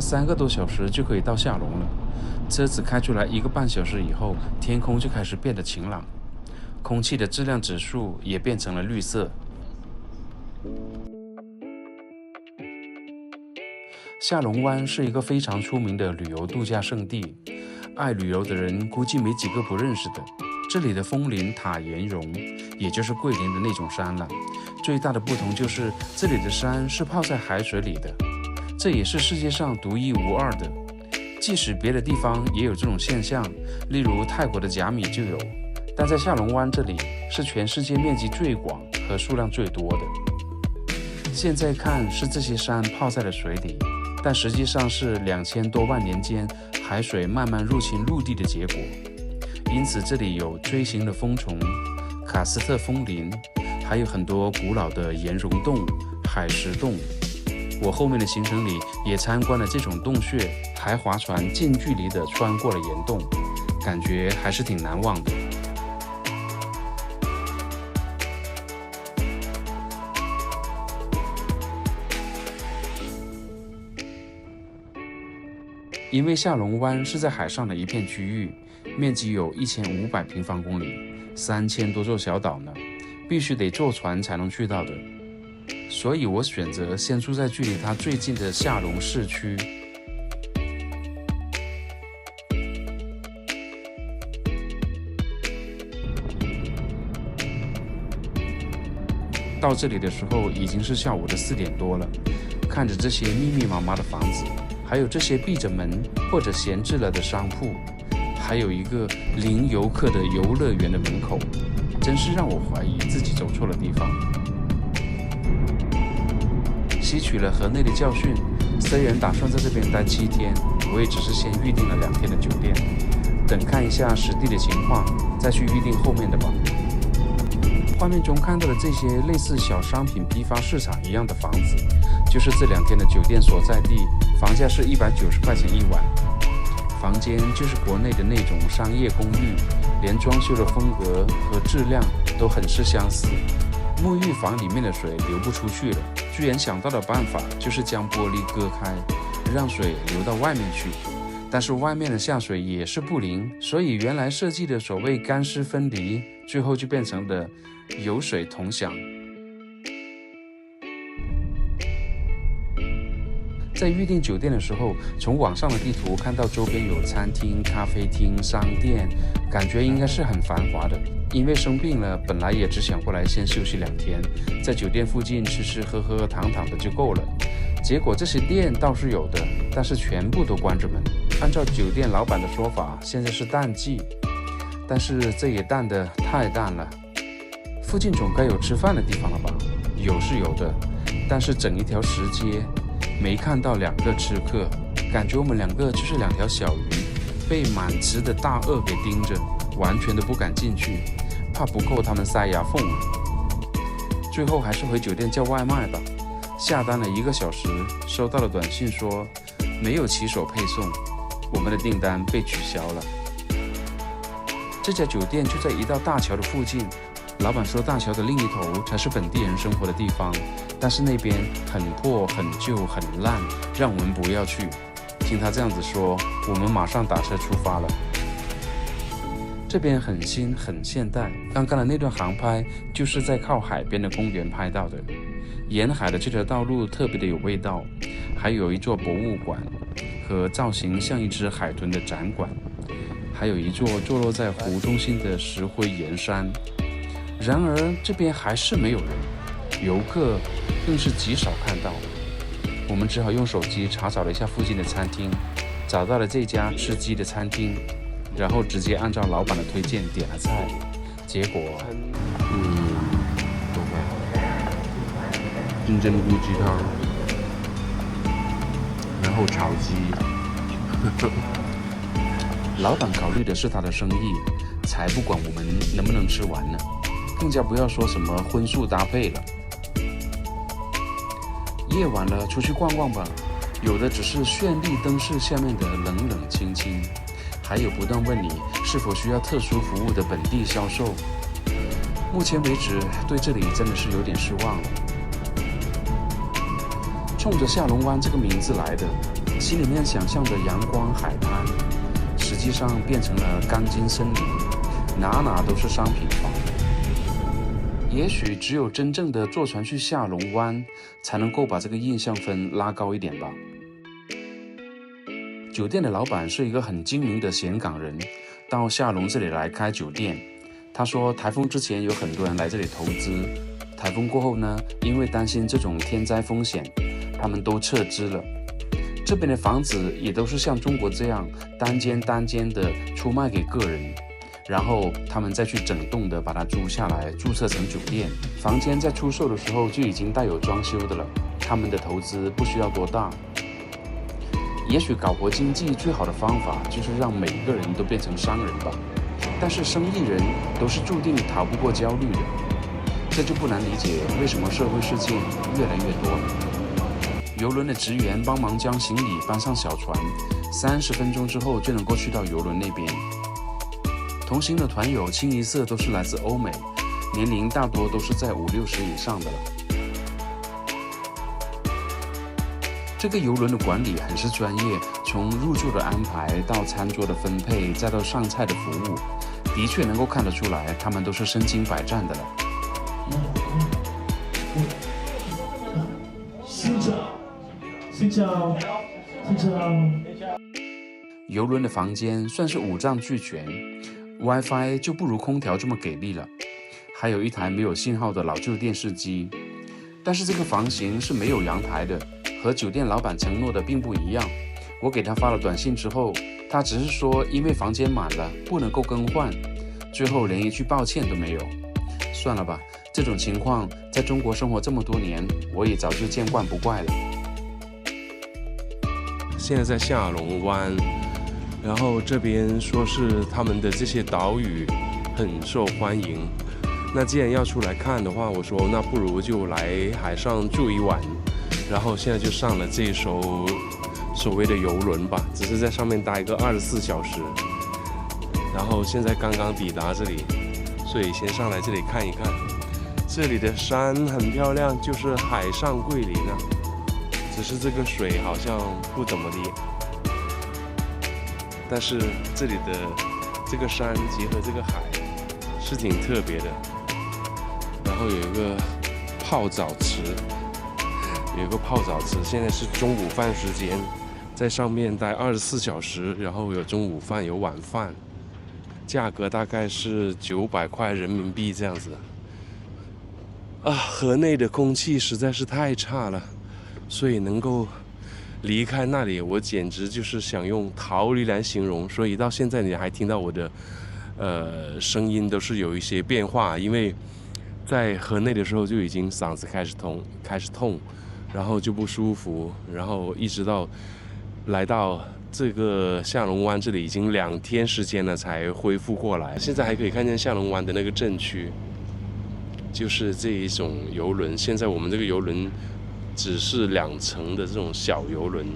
3个多小时就可以到下龙了。车子开出来1个半小时以后，天空就开始变得晴朗，空气的质量指数也变成了绿色。下龙湾是一个非常出名的旅游度假胜地，爱旅游的人估计没几个不认识的。这里的枫林塔岩溶，也就是桂林的那种山了。最大的不同就是这里的山是泡在海水里的，这也是世界上独一无二的。即使别的地方也有这种现象，例如泰国的甲米就有，但在下龙湾这里是全世界面积最广和数量最多的。现在看是这些山泡在了水里，但实际上是2000多万年间海水慢慢入侵陆地的结果。因此这里有锥形的蜂虫、喀斯特枫林，还有很多古老的岩溶洞、海蚀洞。我后面的行程里也参观了这种洞穴，还划船近距离地穿过了岩洞，感觉还是挺难忘的。因为下龙湾是在海上的一片区域，面积有1500平方公里，3000多座小岛呢，必须得坐船才能去到的。所以我选择先住在距离它最近的下龙市区。到这里的时候已经是下午的4点多了，看着这些密密麻麻的房子，还有这些闭着门或者闲置了的商铺，还有一个零游客的游乐园的门口，真是让我怀疑自己走错了地方。吸取了河内的教训，虽然打算在这边待7天，我也只是先预定了2天的酒店，等看一下实地的情况，再去预定后面的吧。画面中看到的这些类似小商品批发市场一样的房子，就是这2天的酒店所在地，房价是190块钱1晚。房间就是国内的那种商业公寓，连装修的风格和质量都很是相似。沐浴房里面的水流不出去了，居然想到的办法就是将玻璃割开，让水流到外面去。但是外面的下水也是不灵，所以原来设计的所谓干湿分离，最后就变成了有水同享。在预订酒店的时候，从网上的地图看到周边有餐厅、咖啡厅、商店，感觉应该是很繁华的。因为生病了，本来也只想过来先休息2天，在酒店附近吃吃喝喝躺躺的就够了。结果这些店倒是有的，但是全部都关着门。按照酒店老板的说法，现在是淡季，但是这也淡得太淡了。附近总该有吃饭的地方了吧？有是有的，但是整一条石阶没看到2个吃客，感觉我们2个就是2条小鱼，被满池的大鳄给盯着，完全都不敢进去，怕不够他们塞牙缝。最后还是回酒店叫外卖吧，下单了1个小时，收到了短信说没有骑手配送，我们的订单被取消了。这家酒店就在一道大桥的附近，老板说大桥的另一头才是本地人生活的地方，但是那边很破、很旧、很烂，让我们不要去。听他这样子说，我们马上打车出发了。这边很新很现代，刚刚的那段航拍就是在靠海边的公园拍到的。沿海的这条道路特别的有味道，还有一座博物馆和造型像一只海豚的展馆，还有一座坐落在湖中心的石灰岩山。然而这边还是没有人，游客更是极少看到。我们只好用手机查找了一下附近的餐厅，找到了这家吃鸡的餐厅，然后直接按照老板的推荐点了菜，结果金针菇鸡汤，然后炒鸡。老板考虑的是他的生意，才不管我们能不能吃完呢，更加不要说什么荤素搭配了。夜晚了，出去逛逛吧，有的只是绚丽灯饰下面的冷冷清清，还有不断问你是否需要特殊服务的本地销售。目前为止，对这里真的是有点失望了。冲着下龙湾这个名字来的，心里面想象的阳光海滩，实际上变成了钢筋森林，哪哪都是商品房。也许只有真正的坐船去下龙湾，才能够把这个印象分拉高一点吧。酒店的老板是一个很精明的咸港人，到下龙这里来开酒店。他说台风之前有很多人来这里投资，台风过后呢，因为担心这种天灾风险，他们都撤资了。这边的房子也都是像中国这样单间的出卖给个人，然后他们再去整栋的把它租下来，注册成酒店。房间在出售的时候就已经带有装修的了，他们的投资不需要多大。也许搞活经济最好的方法就是让每一个人都变成商人吧，但是生意人都是注定逃不过焦虑的，这就不难理解为什么社会事件越来越多了。邮轮的职员帮忙将行李搬上小船，30分钟之后就能够去到邮轮那边。同行的团友清一色都是来自欧美，年龄大多都是在50-60以上的了。这个邮轮的管理很是专业，从入住的安排到餐桌的分配，再到上菜的服务，的确能够看得出来，他们都是身经百战的了。邮轮的房间算是五脏俱全， WiFi 就不如空调这么给力了，还有一台没有信号的老旧电视机。但是这个房型是没有阳台的，和酒店老板承诺的并不一样。我给他发了短信之后，他只是说因为房间满了不能够更换，最后连一句抱歉都没有。算了吧，这种情况在中国生活这么多年，我也早就见惯不怪了。现在在下龙湾，然后这边说是他们的这些岛屿很受欢迎。那既然要出来看的话，我说那不如就来海上住一晚，然后现在就上了这艘所谓的邮轮吧，只是在上面待个24小时。然后现在刚刚抵达这里，所以先上来这里看一看。这里的山很漂亮，就是海上桂林啊，只是这个水好像不怎么的。但是这里的这个山结合这个海是挺特别的。然后有一个泡澡池，现在是中午饭时间，在上面待24小时，然后有中午饭有晚饭，价格大概是900块人民币这样子。河内的空气实在是太差了，所以能够离开那里，我简直就是想用逃离来形容。所以到现在你还听到我的声音都是有一些变化，因为在河内的时候就已经嗓子开始痛，然后就不舒服，然后一直到来到这个下龙湾这里已经2天时间了才恢复过来。现在还可以看见下龙湾的那个镇区，就是这一种邮轮。现在我们这个邮轮只是2层的这种小邮轮。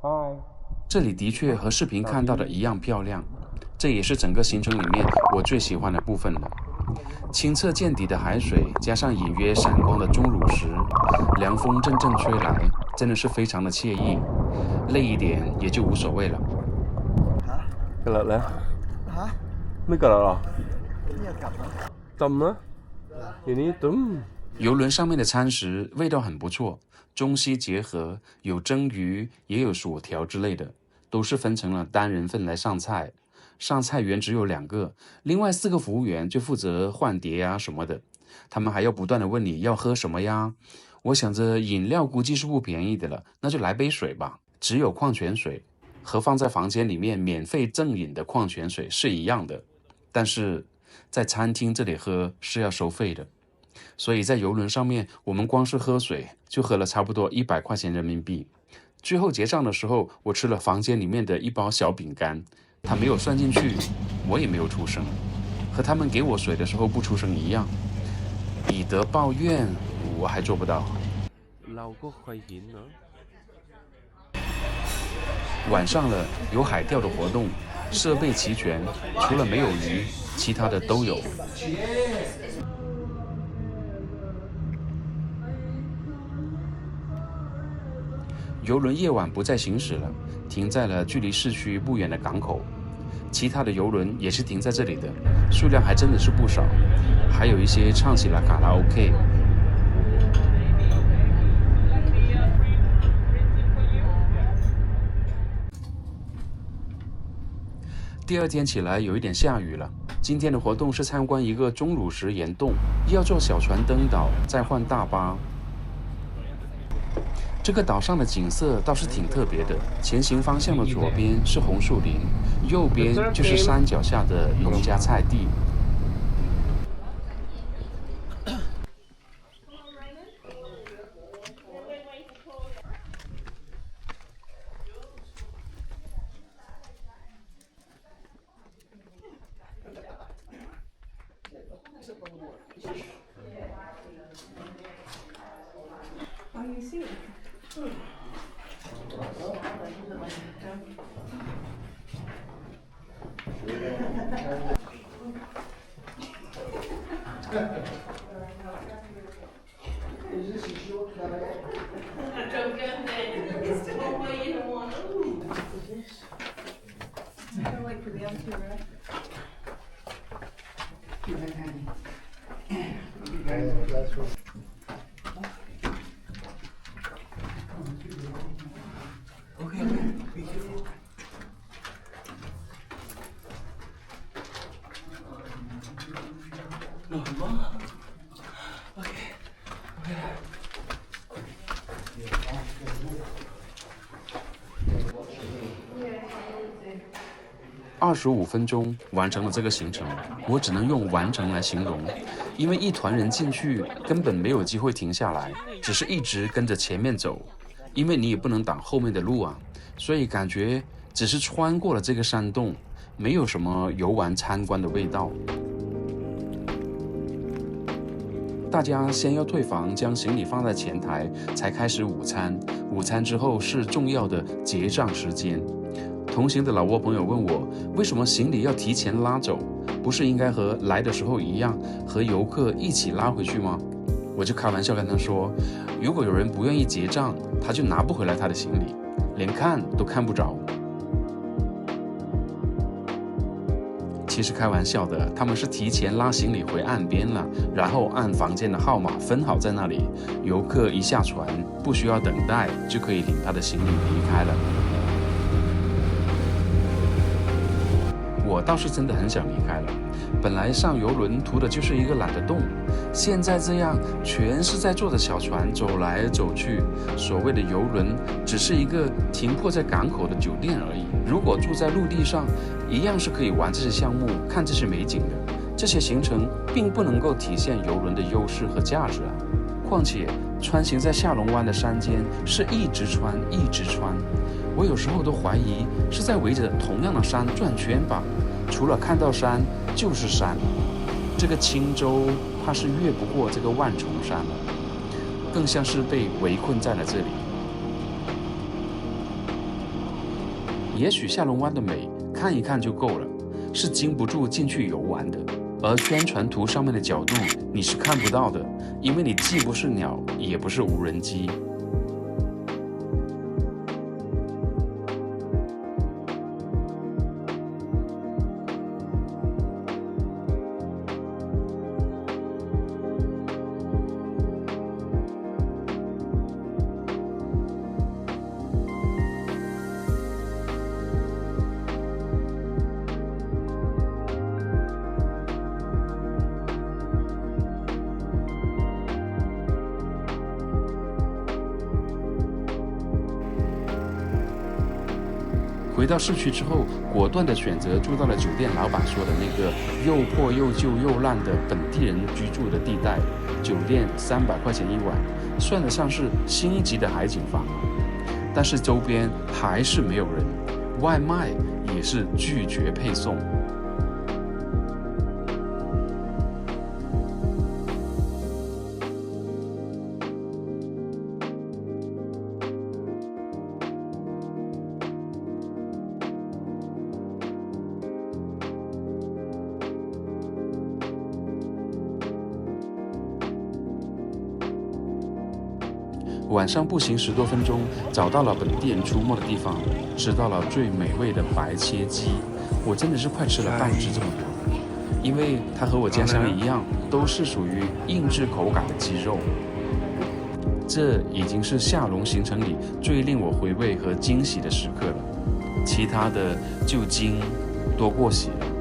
Hi。这里的确和视频看到的一样漂亮，这也是整个行程里面我最喜欢的部分了。清澈见底的海水，加上隐约闪光的钟乳石，凉风阵阵吹来，真的是非常的惬意。累一点也就无所谓了。กลับแล้วฮะไม่กลับหรอเนี่ยกลับแล้วจำนะอย่างนี้ตุ้ม游轮上面的餐食味道很不错，中西结合，有蒸鱼，也有薯条之类的，都是分成了单人份来上菜。上菜员只有2个，另外4个服务员就负责换碟啊什么的。他们还要不断的问你要喝什么呀？我想着饮料估计是不便宜的了，那就来杯水吧。只有矿泉水，和放在房间里面免费赠饮的矿泉水是一样的，但是在餐厅这里喝是要收费的。所以在游轮上面，我们光是喝水就喝了差不多100块钱人民币。最后结账的时候，我吃了房间里面的一包小饼干，他没有算进去，我也没有出声，和他们给我水的时候不出声一样。以德报怨，我还做不到。เราก็เคยเห็นนะ晚上了，有海钓的活动，设备齐全，除了没有鱼，其他的都有。游轮夜晚不再行驶了，停在了距离市区不远的港口。其他的游轮也是停在这里的，数量还真的是不少，还有一些唱起了卡拉 OK。第2天起来有一点下雨了。今天的活动是参观一个钟乳石岩洞，要坐小船登岛，再换大巴。这个岛上的景色倒是挺特别的，前行方向的左边是红树林，右边就是山脚下的农家菜地。25分钟完成了这个行程，我只能用完成来形容，因为一团人进去根本没有机会停下来，只是一直跟着前面走，因为你也不能挡后面的路啊，所以感觉只是穿过了这个山洞，没有什么游玩参观的味道。大家先要退房，将行李放在前台，才开始午餐。午餐之后是重要的结账时间。同行的老挝朋友问我，为什么行李要提前拉走？不是应该和来的时候一样，和游客一起拉回去吗？我就开玩笑跟他说，如果有人不愿意结账，他就拿不回来他的行李，连看都看不着。其实开玩笑的，他们是提前拉行李回岸边了，然后按房间的号码分好在那里，游客一下船不需要等待，就可以领他的行李离开了。我倒是真的很想离开了，本来上游轮图的就是一个懒得动，现在这样全是在坐着小船走来走去，所谓的游轮只是一个停泊在港口的酒店而已。如果住在陆地上，一样是可以玩这些项目，看这些美景的。这些行程并不能够体现游轮的优势和价值啊。况且穿行在下龙湾的山间是一直穿一直穿，我有时候都怀疑是在围着同样的山转圈吧，除了看到山就是山，这个轻舟怕是越不过这个万重山了。更像是被围困在了这里。也许下龙湾的美看一看就够了，是经不住进去游玩的。而宣传图上面的角度你是看不到的，因为你既不是鸟，也不是无人机。回到市区之后，果断的选择住到了酒店老板说的那个又破又旧又烂的本地人居住的地带。酒店300块钱一晚，算得上是星级的海景房。但是周边还是没有人，外卖也是拒绝配送。晚上步行10多分钟，找到了本地人出没的地方，吃到了最美味的白切鸡。我真的是快吃了半只这么多，因为它和我家乡一样，都是属于硬质口感的鸡肉。这已经是下龙行程里最令我回味和惊喜的时刻了，其他的就经多过喜了。